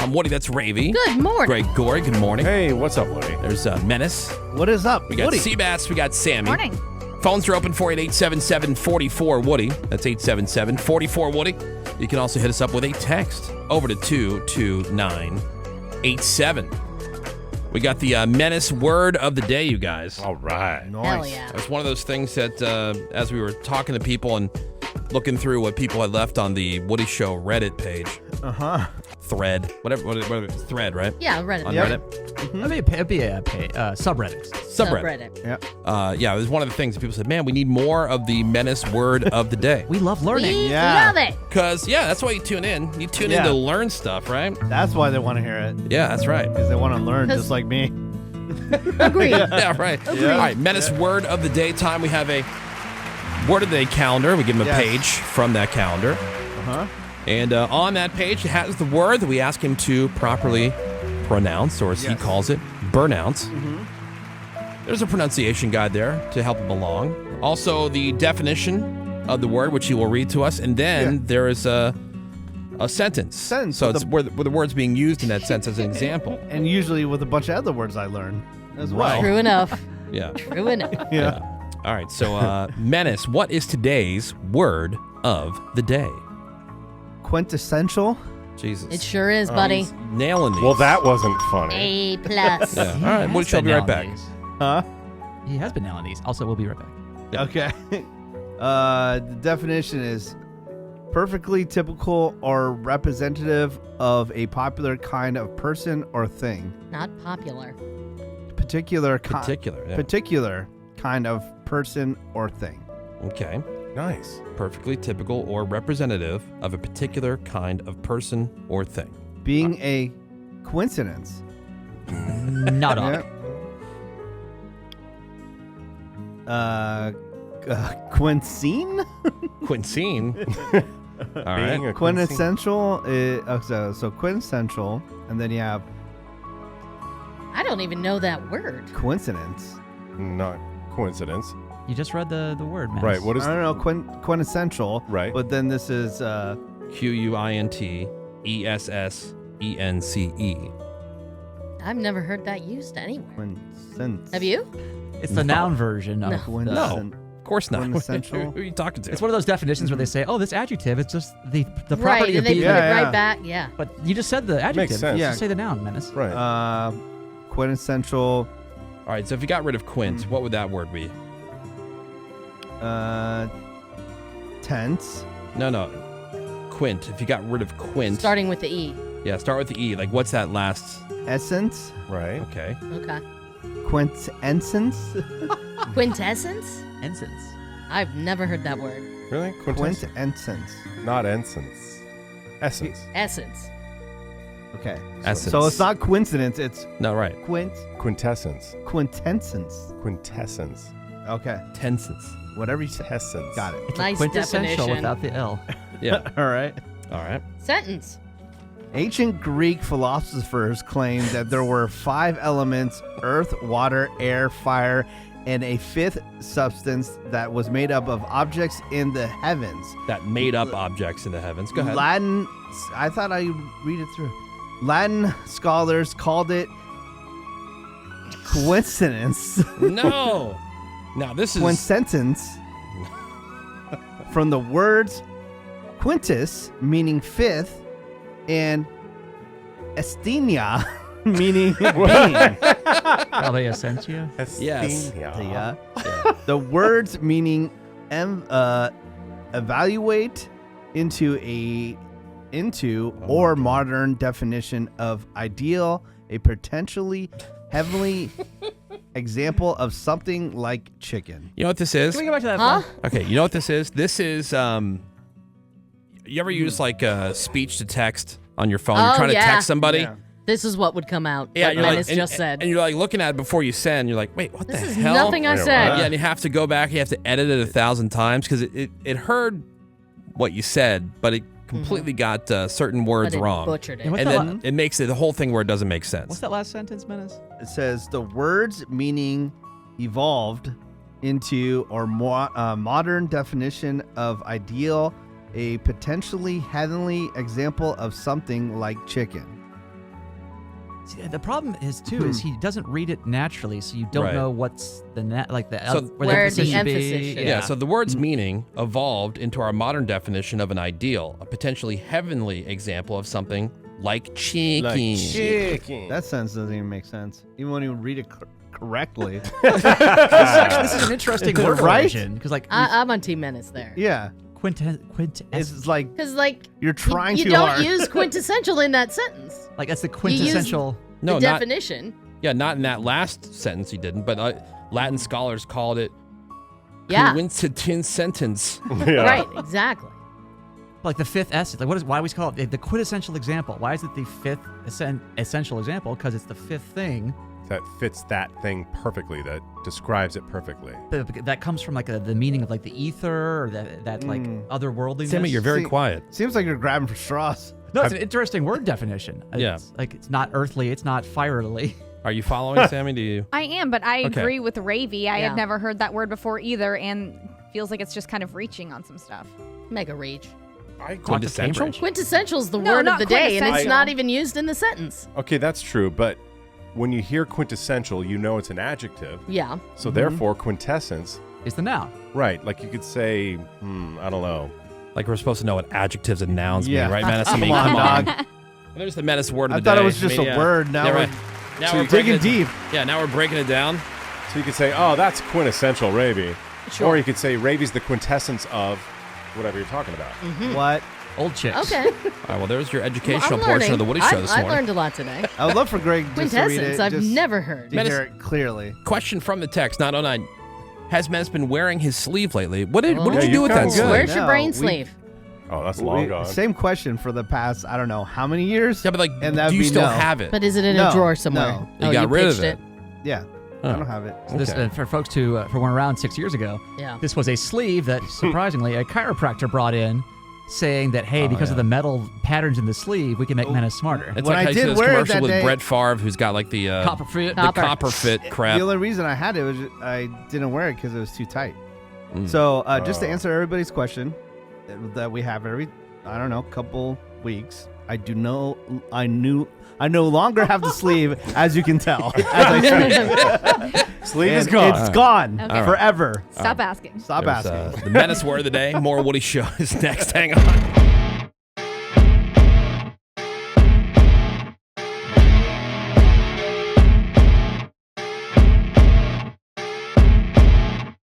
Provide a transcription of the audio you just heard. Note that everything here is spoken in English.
I'm Woody. That's Ravy. Good morning. Greg Gorey. Good morning. Hey, what's up, Woody? There's Menace. What is up, We got Woody? Seabass. We got Sammy. Morning. Phones are open for you at 877-44-WOODY. That's 877-44-WOODY. You can also hit us up with a text over to 22987. We got the Menace word of the day, you guys. All right. Nice. Hell yeah. It's one of those things that, as we were talking to people and looking through what people had left on the Woody Show Reddit page, thread, whatever, thread, right? Yeah, Reddit. On Yep. Reddit. It'd be a subreddit. Subreddit. Yep. Yeah, it was one of the things that people said, man, we need more of the Menace word of the day. We love learning. We Yeah. love it. Because, yeah, that's why you tune in. You tune in Yeah. to learn stuff, right? That's why they want to hear it, Yeah, that's right. because they want to learn 'Cause- just like me. Agreed. Yeah, right. Agreed. All right, Menace word of the day time. We have a word of the day calendar. We give them a Yes. page from that calendar. Uh-huh. And on that page, it has the word that we ask him to properly pronounce, or as he Yes. calls it, burnounce. There's a pronunciation guide there to help him along. Also, the definition of the word, which he will read to us. And then there is a sentence. Sentence So with it's the- where the word's being used in that sentence as an example. And usually with a bunch of other words I learn as well. True enough. Yeah. True enough. Yeah. All right, so Menace, what is today's word of the day? Quintessential. Jesus. It sure is, buddy. He's nailing these. Well, that wasn't funny. A plus. Yeah. All right, Woody, shall be right back. Huh? He has been nailing these. Also, we'll be right back. Okay. The definition is perfectly typical or representative of a popular kind of person or thing. Not popular. Particular, yeah. Particular kind of person or thing. Okay. Nice. Perfectly typical or representative of a particular kind of person or thing. Being a coincidence. Not on. Quincine? Quinцine. All right. Being a Quintessential. So quintessential, and then you have I don't even know that word. coincidence. Not coincidence. You just read the word, man. Right. What is I don't know quintessential. Right. But then this is Quintessence. I've never heard that used anywhere. quintessence. Have you? It's the noun version of No. Quintessence. Of course not. Quintessential. Who are you talking to? It's one of those definitions where they say, "Oh, this adjective, it's just the Right, property and of they being." put it Yeah, yeah. right back. Yeah. But you just said the adjective. sense. Yeah. Just say the noun, Menace. right? Quintessential. All right, so if you got rid of quint, what would that word be? Tense. No. Quint. If you got rid of quint. Starting with the E. Yeah, start with the E. Like, what's that last? Essence. right. Okay. Okay. Quintessence. Quintessence? Ensigns. I've never heard that word. Really? Quintessence. Not ensigns. Essence. Essence. Okay. Essence. So it's not coincidence. It's No, right. Quintessence. quintessence. Quintessence. Okay. Tensence. Whatever you say. Essence. Got it. It's Nice quintessential definition. without the L. Yeah. All right. All right. Sentence. Ancient Greek philosophers claimed that there were 5 elements: earth, water, air, fire, and a 5th substance that was made up of objects in the heavens. That made up objects in the heavens. Go ahead. Latin, I thought I'd read it through. Latin scholars called it coincidence. No. Now, this is. Quintessence from the words quintus, meaning 5th, and esthenia, meaning being. Probably Essentia. Yes. Yeah. The words meaning evaluate into or modern definition of ideal, a potentially heavenly example of something like chicken. You know what this is? Can we go back to that? Huh? Okay, you know what this is? This is, you ever use like speech to text on your phone? You're Oh, trying to yeah. text somebody? Yeah. This is what would come out. Yeah, What you're like, Menace just said. And you're like looking at it before you send. You're like, wait, what This the is hell? nothing I Yeah, said. right. Yeah, and you have to go back. You have to edit it 1,000 times because it heard what you said, but it completely got certain words But it wrong. butchered it. And And What's then it makes it the whole thing where it doesn't make sense. What's that last sentence, Menace? It says the words meaning evolved into or modern definition of ideal, a potentially heavenly example of something like chicken. See, the problem is too is he doesn't read it naturally, so you don't Right. know what's the So where the should be. emphasis should be. Yeah, so the word's meaning evolved into our modern definition of an ideal, a potentially heavenly example of something like chicken. Like chicken. That sentence doesn't even make sense, even when you read it correctly. This is an interesting word Right? because like I'm on Team Menace there. Yeah, quintessential, it's like Because, like, you're trying you too don't hard. use quintessential in that sentence. like that's the quintessential. No, the not definition. not in that last sentence he didn't, but Latin scholars called it Yeah. coincident sentence. Yeah. Right, exactly. Like the fifth essence. Like why do we call it the quintessential example? Why is it the fifth essential example? Because it's the fifth thing That fits that thing perfectly. That describes it perfectly. that comes from like the meaning of like the ether or that like otherworldliness. Sammy, you're very See- quiet. Seems like you're grabbing for straws. No, it's an interesting word definition. Yeah. It's like it's not earthly, it's not fiery. Are you following, Sammy? Do you? I am, but I Okay. agree with Ravy. I Yeah. had never heard that word before either, and feels like it's just kind of reaching on some stuff. Mega reach. Quintessential? Cambridge. Quintessential's the No, word of not the day, and it's quintessential. not even used in the sentence. Okay, that's true. But when you hear quintessential, you know it's an adjective. Yeah. So therefore, quintessence. It's the noun. Right. Like you could say, I don't know. Like we're supposed to know what adjectives and nouns Yeah. mean, right, Menace? I mean, Come on, dog. There's the Menace word of I the thought day. it was just a word. Now we're we're digging breaking it- deep. Yeah, now we're breaking it down. So you could say, oh, that's quintessential Ravy. Sure. Or you could say Ravy's the quintessence of whatever you're talking about. What? Old chicks. Okay. All right, well, there's your Well, educational I'm portion of the learning. Woody Show this I morning. learned a lot today. I would love for Greg just to read Quintessence, it. I've just never heard. to hear it clearly. Question from the text, 909. Has Menace been wearing his sleeve lately? What did Oh. you Yeah, do you've with gotten that good. sleeve? Where's your No, brain we- sleeve? Oh, that's long gone. Same question for the past, I don't know, how many years? Yeah, but like, And that'd do you be still no. have it? But is it in No, a drawer somewhere? no. You got rid of pitched it. Yeah, Oh. I don't have it. So this, Okay. for folks who weren't around 6 years ago, Yeah. this was a sleeve that surprisingly a chiropractor brought in, saying that hey, because of the metal patterns in the sleeve, we can make Menace smarter. It's When like I how you see did this wear it commercial that with day- Brett Favre, who's got like the Copper fit. the copper fit crap. The only reason I had it was I didn't wear it because it was too tight. So just to answer everybody's question that we have every, I don't know, couple weeks, I no longer have the sleeve, as you can tell, as I speak. Sleeve is And gone. It's gone Okay. forever. Stop asking. Stop There's, asking. the Menace word of the day. More Woody Show is next. Hang on.